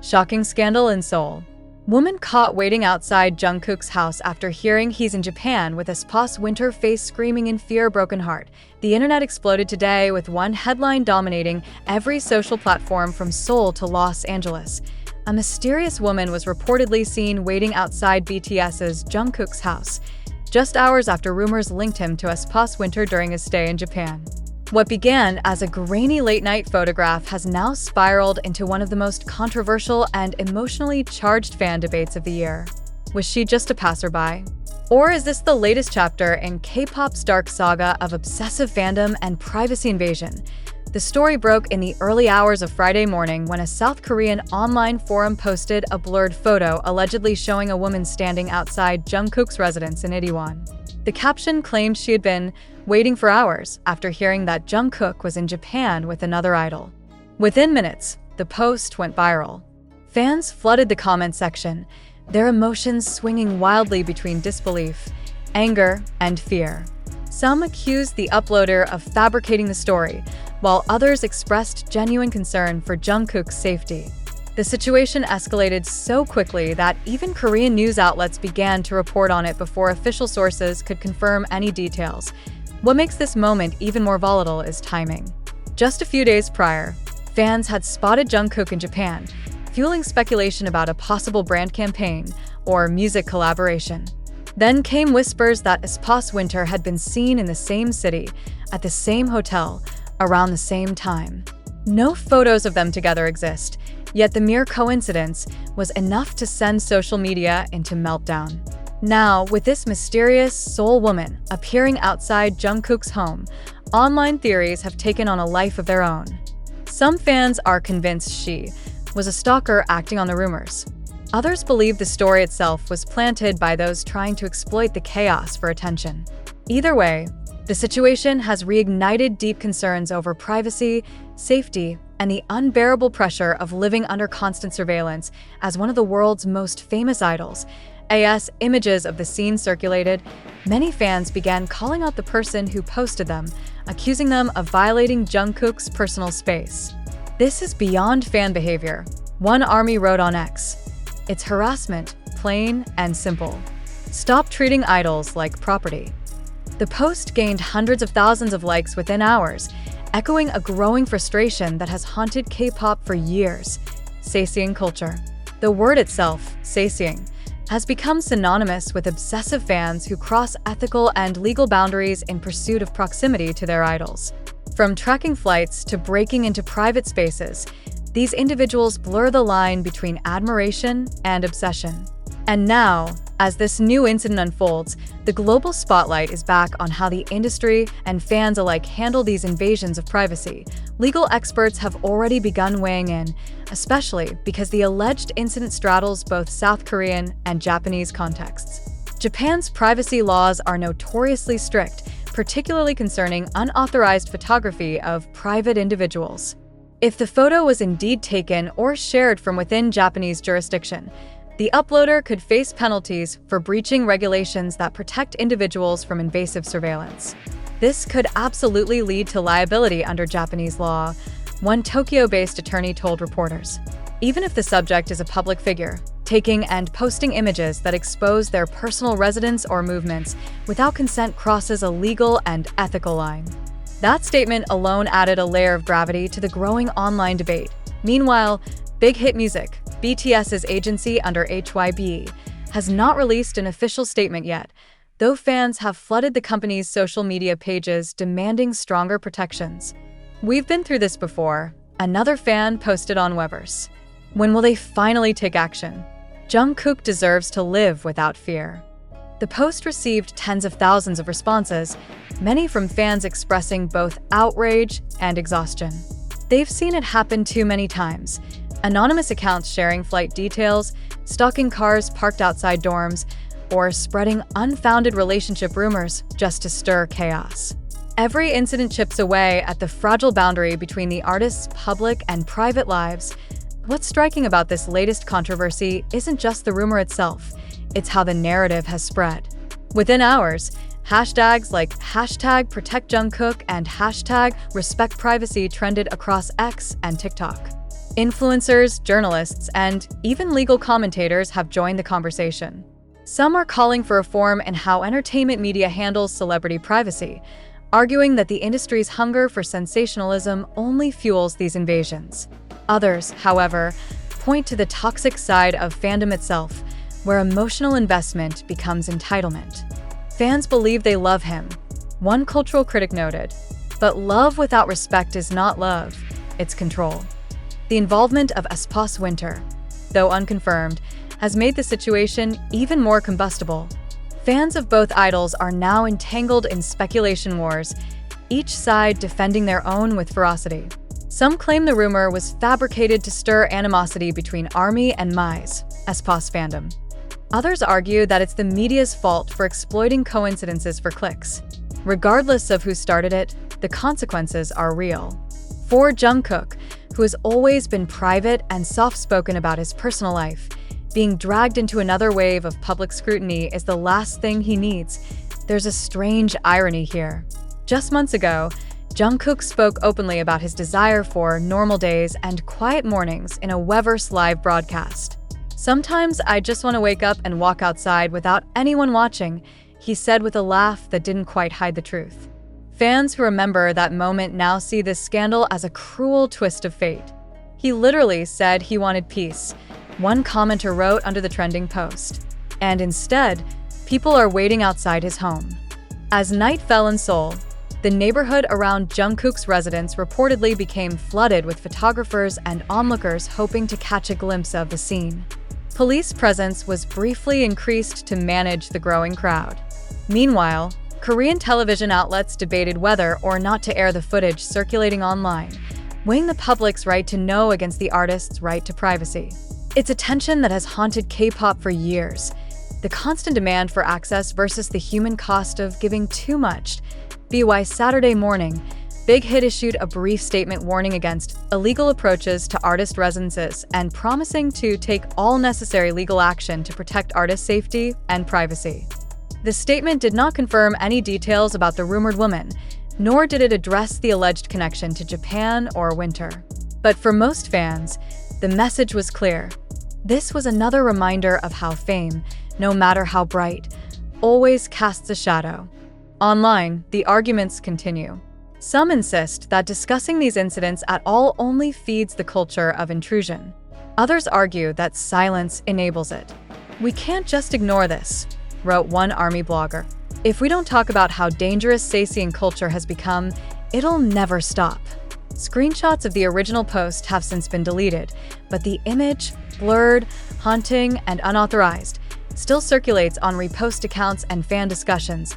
Shocking scandal in Seoul. Woman caught waiting outside Jungkook's house after hearing he's in Japan with aespa's winter face screaming in fear, broken heart. The internet exploded today with one headline dominating every social platform from Seoul to Los Angeles. A mysterious woman was reportedly seen waiting outside BTS's Jungkook's house, just hours after rumors linked him to aespa's winter during his stay in Japan. What began as a grainy late-night photograph has now spiraled into one of the most controversial and emotionally charged fan debates of the year. Was she just a passerby? Or is this the latest chapter in K-pop's dark saga of obsessive fandom and privacy invasion? The story broke in the early hours of Friday morning when a South Korean online forum posted a blurred photo allegedly showing a woman standing outside Jungkook's residence in Itaewon. The caption claimed she had been waiting for hours after hearing that Jungkook was in Japan with another idol. Within minutes, the post went viral. Fans flooded the comment section, their emotions swinging wildly between disbelief, anger, and fear. Some accused the uploader of fabricating the story, while others expressed genuine concern for Jungkook's safety. The situation escalated so quickly that even Korean news outlets began to report on it before official sources could confirm any details. What makes this moment even more volatile is timing. Just a few days prior, fans had spotted Jungkook in Japan, fueling speculation about a possible brand campaign or music collaboration. Then came whispers that aespa's winter had been seen in the same city, at the same hotel, around the same time. No photos of them together exist, yet the mere coincidence was enough to send social media into meltdown. Now, with this mysterious Seoul woman appearing outside Jungkook's home, online theories have taken on a life of their own. Some fans are convinced she was a stalker acting on the rumors. Others believe the story itself was planted by those trying to exploit the chaos for attention. Either way, the situation has reignited deep concerns over privacy, safety, and the unbearable pressure of living under constant surveillance as one of the world's most famous idols. As images of the scene circulated, many fans began calling out the person who posted them, accusing them of violating Jungkook's personal space. This is beyond fan behavior, one army wrote on X. It's harassment, plain and simple. Stop treating idols like property. The post gained hundreds of thousands of likes within hours, echoing a growing frustration that has haunted K-pop for years. Sasing culture. The word itself, sasing, has become synonymous with obsessive fans who cross ethical and legal boundaries in pursuit of proximity to their idols. From tracking flights to breaking into private spaces, these individuals blur the line between admiration and obsession. And now, as this new incident unfolds, the global spotlight is back on how the industry and fans alike handle these invasions of privacy. Legal experts have already begun weighing in, especially because the alleged incident straddles both South Korean and Japanese contexts. Japan's privacy laws are notoriously strict, particularly concerning unauthorized photography of private individuals. If the photo was indeed taken or shared from within Japanese jurisdiction, the uploader could face penalties for breaching regulations that protect individuals from invasive surveillance. This could absolutely lead to liability under Japanese law, one Tokyo-based attorney told reporters. Even if the subject is a public figure, taking and posting images that expose their personal residence or movements without consent crosses a legal and ethical line. That statement alone added a layer of gravity to the growing online debate. Meanwhile, Big Hit Music, BTS's agency under HYB, has not released an official statement yet, though fans have flooded the company's social media pages demanding stronger protections. "We've been through this before," another fan posted on Weverse. "When will they finally take action? Jungkook deserves to live without fear." The post received tens of thousands of responses, many from fans expressing both outrage and exhaustion. They've seen it happen too many times. Anonymous accounts sharing flight details, stalking cars parked outside dorms, or spreading unfounded relationship rumors just to stir chaos. Every incident chips away at the fragile boundary between the artist's public and private lives. What's striking about this latest controversy isn't just the rumor itself, it's how the narrative has spread. Within hours, hashtags like #ProtectJungkook and #RespectPrivacy trended across X and TikTok. Influencers, journalists, and even legal commentators have joined the conversation. Some are calling for reform in how entertainment media handles celebrity privacy, arguing that the industry's hunger for sensationalism only fuels these invasions. Others, however, point to the toxic side of fandom itself, where emotional investment becomes entitlement. Fans believe they love him, one cultural critic noted, but love without respect is not love, it's control. The involvement of aespa Winter, though unconfirmed, has made the situation even more combustible. Fans of both idols are now entangled in speculation wars, each side defending their own with ferocity. Some claim the rumor was fabricated to stir animosity between ARMY and MI's, aespa's fandom. Others argue that it's the media's fault for exploiting coincidences for clicks. Regardless of who started it, the consequences are real. For Jungkook, who has always been private and soft-spoken about his personal life, being dragged into another wave of public scrutiny is the last thing he needs. There's a strange irony here. Just months ago, Jungkook spoke openly about his desire for normal days and quiet mornings in a Weverse live broadcast. "Sometimes I just want to wake up and walk outside without anyone watching," he said with a laugh that didn't quite hide the truth. Fans who remember that moment now see this scandal as a cruel twist of fate. "He literally said he wanted peace," one commenter wrote under the trending post. And instead, people are waiting outside his home. As night fell in Seoul, the neighborhood around Jungkook's residence reportedly became flooded with photographers and onlookers hoping to catch a glimpse of the scene. Police presence was briefly increased to manage the growing crowd. Meanwhile, Korean television outlets debated whether or not to air the footage circulating online, weighing the public's right to know against the artist's right to privacy. It's a tension that has haunted K-pop for years. The constant demand for access versus the human cost of giving too much. BY Saturday morning, Big Hit issued a brief statement warning against illegal approaches to artist residences and promising to take all necessary legal action to protect artist safety and privacy. The statement did not confirm any details about the rumored woman, nor did it address the alleged connection to Japan or Winter. But for most fans, the message was clear. This was another reminder of how fame, no matter how bright, always casts a shadow. Online, the arguments continue. Some insist that discussing these incidents at all only feeds the culture of intrusion. Others argue that silence enables it. "We can't just ignore this," wrote one ARMY blogger. "If we don't talk about how dangerous Seoul culture has become, it'll never stop." Screenshots of the original post have since been deleted, but the image, blurred, haunting, and unauthorized, still circulates on repost accounts and fan discussions,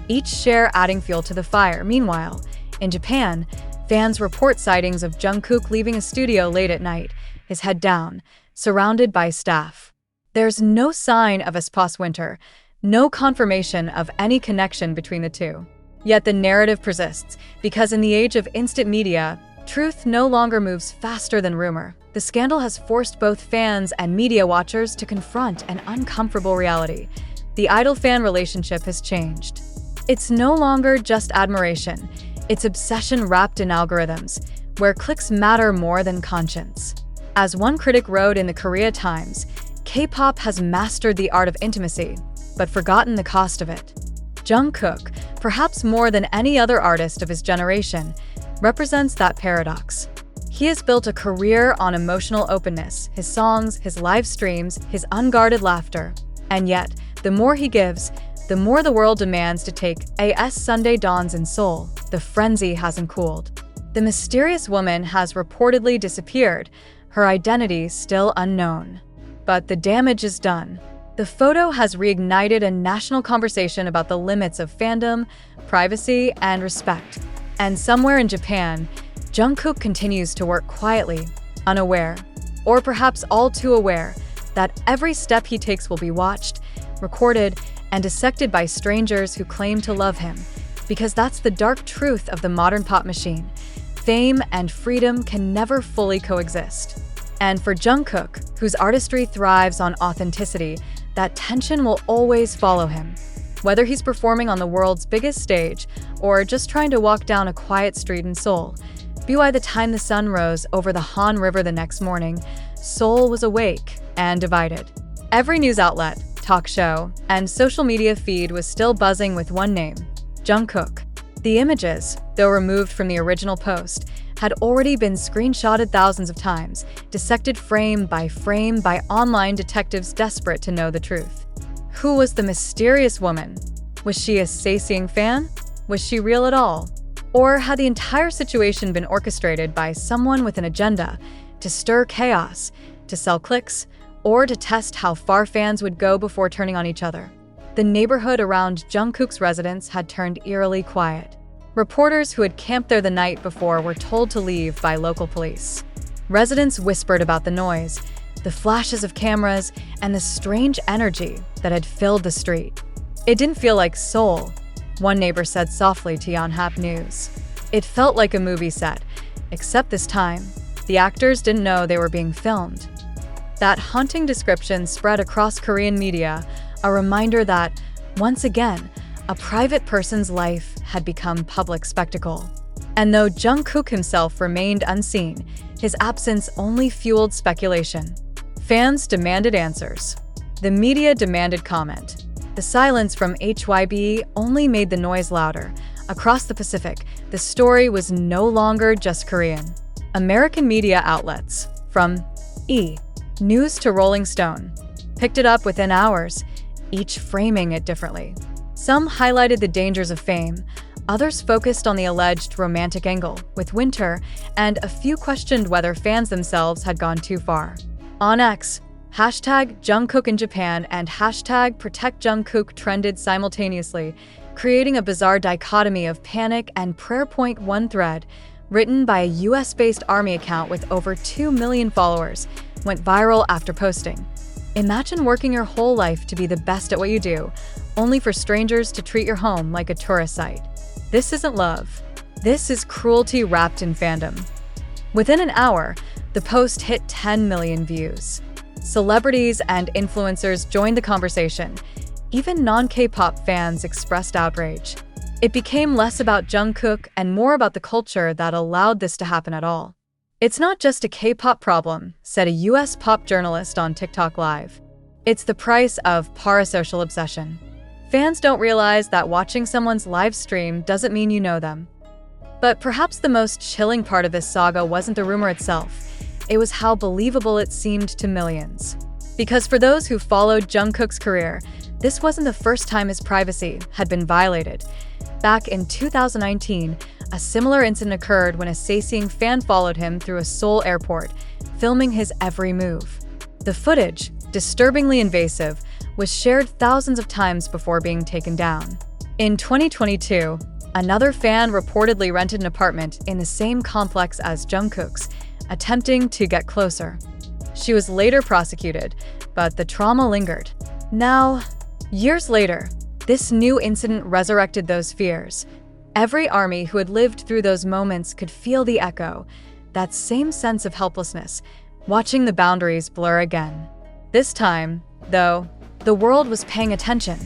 each share adding fuel to the fire. Meanwhile, in Japan, fans report sightings of Jungkook leaving a studio late at night, his head down, surrounded by staff. There's no sign of aespa Winter, no confirmation of any connection between the two. Yet the narrative persists, because in the age of instant media, truth no longer moves faster than rumor. The scandal has forced both fans and media watchers to confront an uncomfortable reality. The idol-fan relationship has changed. It's no longer just admiration, it's obsession wrapped in algorithms, where clicks matter more than conscience. As one critic wrote in the Korea Times, K-pop has mastered the art of intimacy, but forgotten the cost of it. Jungkook, perhaps more than any other artist of his generation, represents that paradox. He has built a career on emotional openness, his songs, his live streams, his unguarded laughter. And yet, the more he gives, the more the world demands to take. As Sunday dawns in Seoul, the frenzy hasn't cooled. The mysterious woman has reportedly disappeared, her identity still unknown. But the damage is done. The photo has reignited a national conversation about the limits of fandom, privacy, and respect. And somewhere in Japan, Jungkook continues to work quietly, unaware, or perhaps all too aware, that every step he takes will be watched, recorded, and dissected by strangers who claim to love him, because that's the dark truth of the modern pop machine. Fame and freedom can never fully coexist. And for Jungkook, whose artistry thrives on authenticity, that tension will always follow him. Whether he's performing on the world's biggest stage or just trying to walk down a quiet street in Seoul, By the time the sun rose over the Han River the next morning, Seoul was awake and divided. Every news outlet, talk show, and social media feed was still buzzing with one name: Jungkook. The images, though removed from the original post, had already been screenshotted thousands of times, dissected frame by online detectives desperate to know the truth. Who was the mysterious woman? Was she a Taehyung fan? Was she real at all? Or had the entire situation been orchestrated by someone with an agenda to stir chaos, to sell clicks, or to test how far fans would go before turning on each other? The neighborhood around Jungkook's residence had turned eerily quiet. Reporters who had camped there the night before were told to leave by local police. Residents whispered about the noise, the flashes of cameras, and the strange energy that had filled the street. It didn't feel like Seoul, one neighbor said softly to Yonhap News. It felt like a movie set, except this time, the actors didn't know they were being filmed. That haunting description spread across Korean media, a reminder that, once again, a private person's life had become public spectacle. And though Jungkook himself remained unseen, his absence only fueled speculation. Fans demanded answers. The media demanded comment. The silence from HYB only made the noise louder. Across the Pacific, the story was no longer just Korean. American media outlets, from Newst to Rolling Stone, picked it up within hours, each framing it differently. Some highlighted the dangers of fame, others focused on the alleged romantic angle with Winter, and a few questioned whether fans themselves had gone too far. On X, #Jungkook in Japan and #ProtectJungkook trended simultaneously, creating a bizarre dichotomy of panic and prayer. One thread, written by a US-based army account with over 2 million followers, went viral after posting. Imagine working your whole life to be the best at what you do, only for strangers to treat your home like a tourist site. This isn't love. This is cruelty wrapped in fandom. Within an hour, the post hit 10 million views. Celebrities and influencers joined the conversation. Even non-K-pop fans expressed outrage. It became less about Jungkook and more about the culture that allowed this to happen at all. It's not just a K-pop problem, said a US pop journalist on TikTok Live. It's the price of parasocial obsession. Fans don't realize that watching someone's live stream doesn't mean you know them. But perhaps the most chilling part of this saga wasn't the rumor itself. It was how believable it seemed to millions. Because for those who followed Jungkook's career, this wasn't the first time his privacy had been violated. Back in 2019, a similar incident occurred when a Taehyung fan followed him through a Seoul airport, filming his every move. The footage, disturbingly invasive, was shared thousands of times before being taken down. In 2022, another fan reportedly rented an apartment in the same complex as Jungkook's, attempting to get closer. She was later prosecuted, but the trauma lingered. Now, years later, this new incident resurrected those fears. Every army who had lived through those moments could feel the echo, that same sense of helplessness, watching the boundaries blur again. This time, though, the world was paying attention.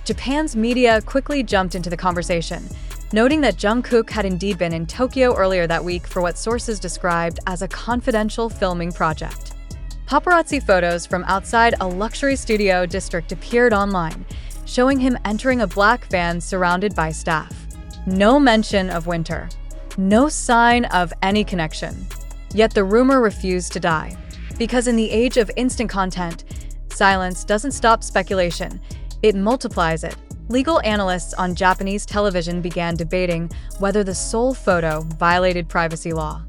Japan's media quickly jumped into the conversation, noting that Jungkook had indeed been in Tokyo earlier that week for what sources described as a confidential filming project. Paparazzi photos from outside a luxury studio district appeared online, showing him entering a black van surrounded by staff. No mention of Winter. No sign of any connection. Yet the rumor refused to die. Because in the age of instant content, silence doesn't stop speculation, it multiplies it. Legal analysts on Japanese television began debating whether the Seoul photo violated privacy law.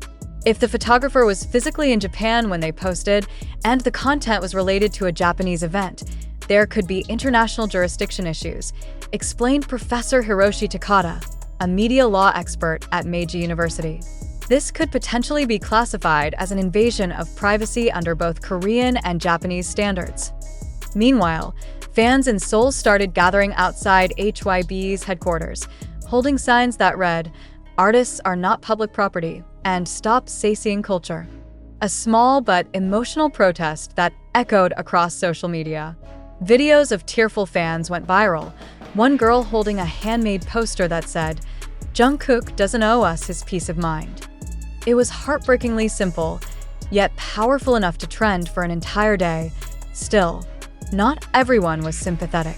If the photographer was physically in Japan when they posted, and the content was related to a Japanese event, there could be international jurisdiction issues, explained Professor Hiroshi Takada, a media law expert at Meiji University. This could potentially be classified as an invasion of privacy under both Korean and Japanese standards. Meanwhile, fans in Seoul started gathering outside HYB's headquarters, holding signs that read, "Artists are not public property," and "Stop Taehyung culture." A small but emotional protest that echoed across social media. Videos of tearful fans went viral, one girl holding a handmade poster that said, "Jungkook doesn't owe us his peace of mind." It was heartbreakingly simple, yet powerful enough to trend for an entire day. Still, not everyone was sympathetic.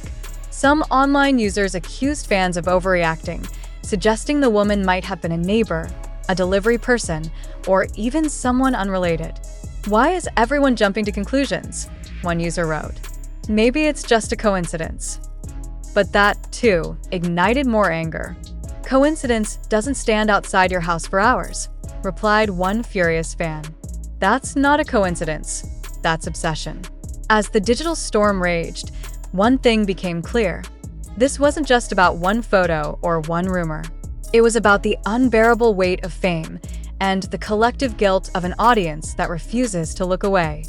Some online users accused fans of overreacting, suggesting the woman might have been a neighbor, a delivery person, or even someone unrelated. "Why is everyone jumping to conclusions?" one user wrote. "Maybe it's just a coincidence." But that, too, ignited more anger. "Coincidence doesn't stand outside your house for hours," replied one furious fan. "That's not a coincidence. That's obsession." As the digital storm raged, one thing became clear. This wasn't just about one photo or one rumor. It was about the unbearable weight of fame and the collective guilt of an audience that refuses to look away.